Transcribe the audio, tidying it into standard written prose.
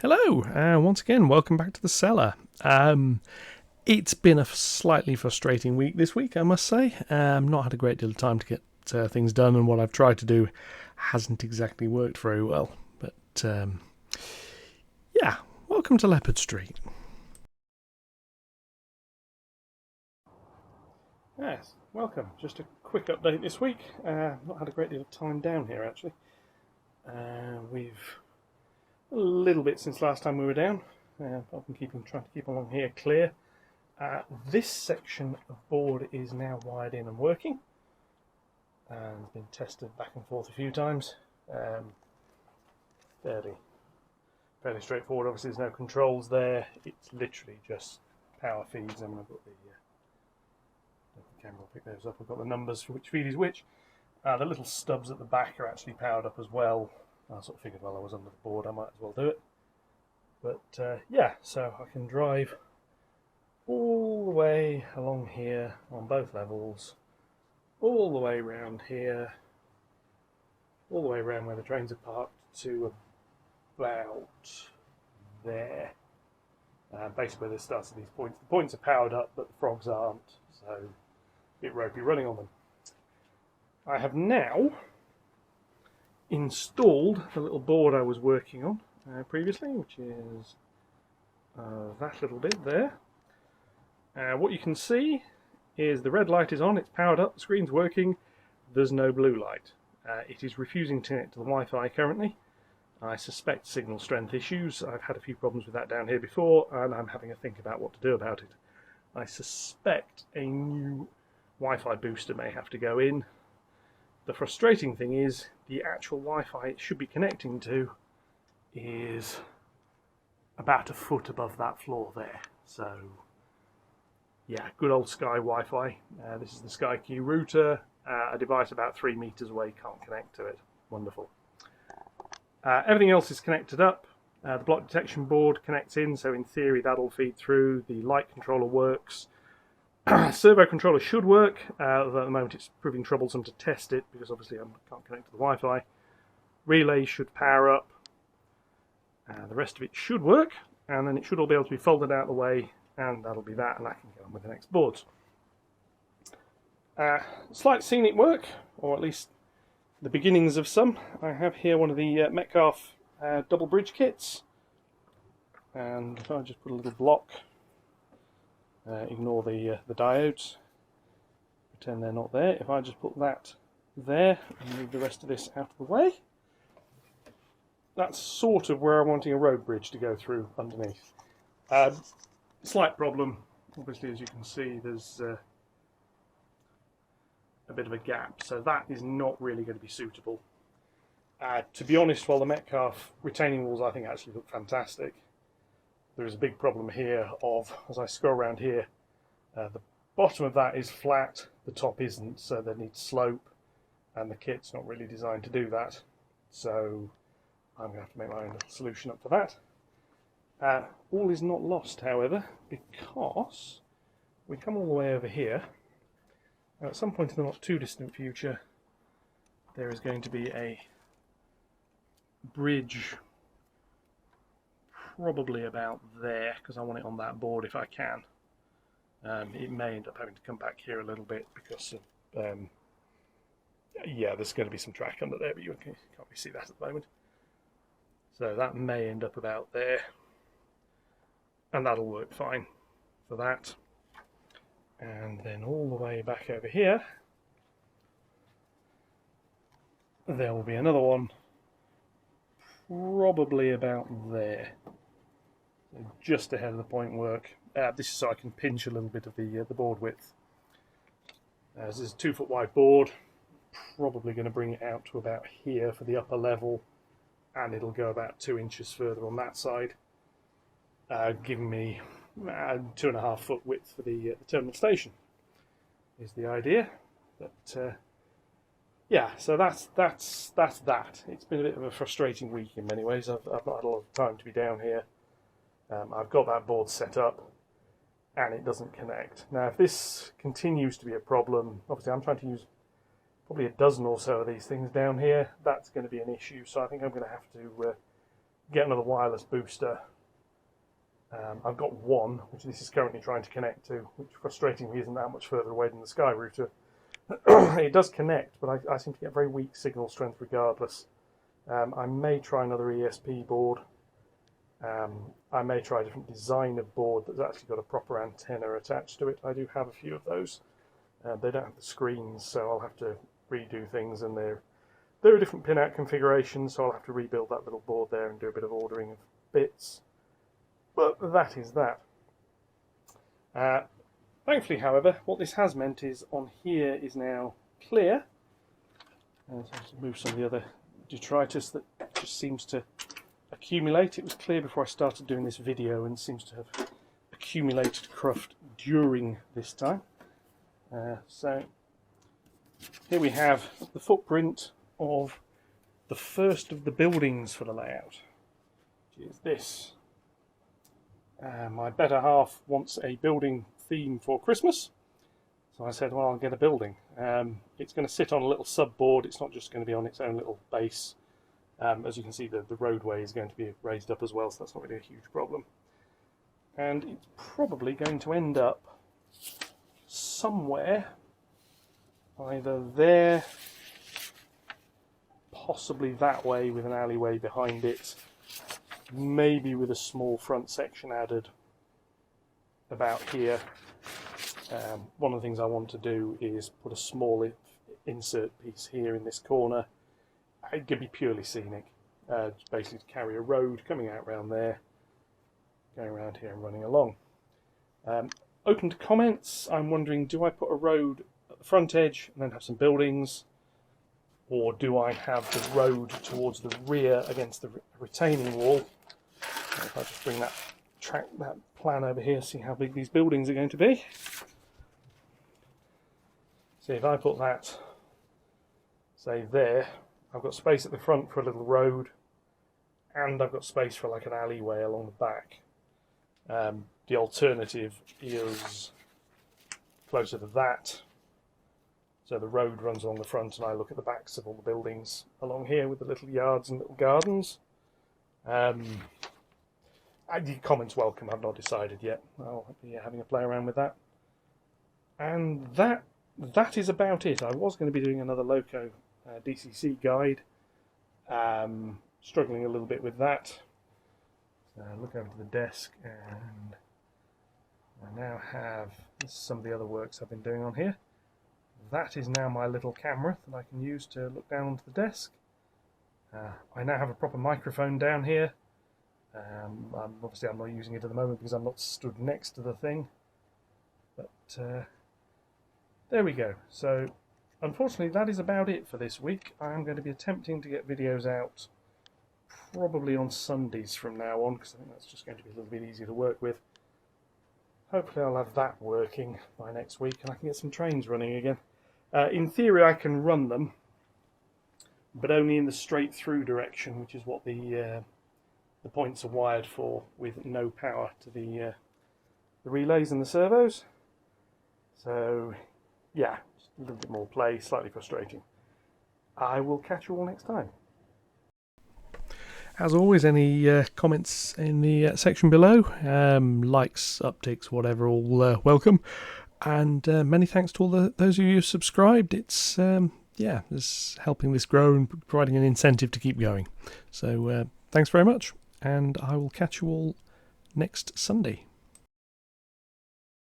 Hello, and once again, welcome back to the cellar. It's been a slightly frustrating week this week, I must say. Not had a great deal of time to get things done, and what I've tried to do hasn't exactly worked very well. But yeah, welcome to Leopard Street. Yes, welcome. Just a quick update this week. Not had a great deal of time down here actually. We've a little bit since last time we were down. I've been trying to keep along here clear. This section of board is now wired in and working, and been tested back and forth a few times. Fairly straightforward. Obviously, there's no controls there. It's literally just power feeds. And I've got the camera will pick those up. I've got the numbers for which feed is which. The little stubs at the back are actually powered up as well. I sort of figured while I was under the board I might as well do it. But yeah, so I can drive all the way along here on both levels, all the way around here, all the way around where the trains are parked to about there. Basically where this starts at these points. The points are powered up but the frogs aren't, so a bit ropey running on them. I have now installed the little board I was working on previously, which is that little bit there. What you can see is the red light is on, it's powered up, the screen's working, there's no blue light. It is refusing to connect to the Wi-Fi currently. I suspect signal strength issues. I've had a few problems with that down here before, and I'm having a think about what to do about it. I suspect a new Wi-Fi booster may have to go in. The frustrating thing is the actual Wi-Fi it should be connecting to is about a foot above that floor there. So yeah, good old Sky Wi-Fi. This is the Sky Key router. A device about 3 meters away can't connect to it. Wonderful. Everything else is connected up. The block detection board connects in, so in theory that'll feed through. The light controller works. Servo controller should work, although at the moment it's proving troublesome to test it because obviously I can't connect to the Wi-Fi. Relay should power up. The rest of it should work, and then it should all be able to be folded out of the way, and that'll be that, and I can get on with the next boards. Slight scenic work, or at least the beginnings of some. I have here one of the Metcalfe double bridge kits, and if I just put a little block, ignore the diodes, pretend they're not there. If I just put that there and move the rest of this out of the way, that's sort of where I'm wanting a road bridge to go through underneath. Slight problem, obviously, as you can see, there's a bit of a gap, so that is not really going to be suitable. To be honest, while the Metcalfe retaining walls I think actually look fantastic, there is a big problem here of, as I scroll around here, the bottom of that is flat, the top isn't, so they need slope, and the kit's not really designed to do that. So I'm going to have to make my own little solution up for that. All is not lost, however, because we come all the way over here. Now, at some point in the not too distant future, there is going to be a bridge probably about there, because I want it on that board if I can. It may end up having to come back here a little bit because of, yeah, there's going to be some track under there, but you can't really see that at the moment. So that may end up about there, and that'll work fine for that. And then all the way back over here, there will be another one, probably about there. So just ahead of the point work. This is so I can pinch a little bit of the board width. This is a 2 foot wide board, probably going to bring it out to about here for the upper level, and it'll go about 2 inches further on that side, giving me 2.5 foot width for the terminal station is the idea. But yeah, so that's that. It's been a bit of a frustrating week in many ways. I've not had a lot of time to be down here. I've got that board set up and it doesn't connect. Now if this continues to be a problem, obviously I'm trying to use probably a dozen or so of these things down here, that's going to be an issue. So I think I'm going to have to get another wireless booster. I've got one, which this is currently trying to connect to, which frustratingly isn't that much further away than the Sky router. It does connect, but I seem to get very weak signal strength regardless. I may try another ESP board. I may try a different design of board that's actually got a proper antenna attached to it. I do have a few of those. They don't have the screens, so I'll have to redo things, and they're a different pin-out configuration, so I'll have to rebuild that little board there and do a bit of ordering of bits. But that is that. Thankfully, however, what this has meant is on here is now clear. So I'll just move some of the other detritus that just seems to accumulate. It was clear before I started doing this video and seems to have accumulated cruft during this time. So here we have the footprint of the first of the buildings for the layout, which is this. My better half wants a building theme for Christmas, so I said, well, I'll get a building. It's going to sit on a little sub-board. It's not just going to be on its own little base. As you can see, the roadway is going to be raised up as well, so that's not really a huge problem. And it's probably going to end up somewhere, either there, possibly that way with an alleyway behind it, maybe with a small front section added about here. One of the things I want to do is put a small insert piece here in this corner. It could be purely scenic, just basically to carry a road coming out around there, going around here and running along. Open to comments. I'm wondering, do I put a road at the front edge and then have some buildings, or do I have the road towards the rear against the retaining wall? If I just bring that plan over here, see how big these buildings are going to be. See, if I put that, say there, I've got space at the front for a little road, and I've got space for like an alleyway along the back. The alternative is closer to that. So the road runs along the front and I look at the backs of all the buildings along here with the little yards and little gardens. Comments welcome, I've not decided yet. I'll be having a play around with that. And that is about it. I was going to be doing another Loco DCC guide. Struggling a little bit with that. Look over to the desk, and I now have some of the other works I've been doing on here. That is now my little camera that I can use to look down onto the desk. I now have a proper microphone down here. Obviously I'm not using it at the moment because I'm not stood next to the thing. But there we go. So unfortunately that is about it for this week. I am going to be attempting to get videos out probably on Sundays from now on, because I think that's just going to be a little bit easier to work with. Hopefully I'll have that working by next week and I can get some trains running again. In theory I can run them, but only in the straight through direction, which is what the points are wired for, with no power to the relays and the servos. So yeah, just a little bit more play, slightly frustrating. I will catch you all next time. As always, any comments in the section below, likes, upticks, whatever, all welcome. And many thanks to all those of you who subscribed. It's it's helping this grow and providing an incentive to keep going. So thanks very much, and I will catch you all next Sunday.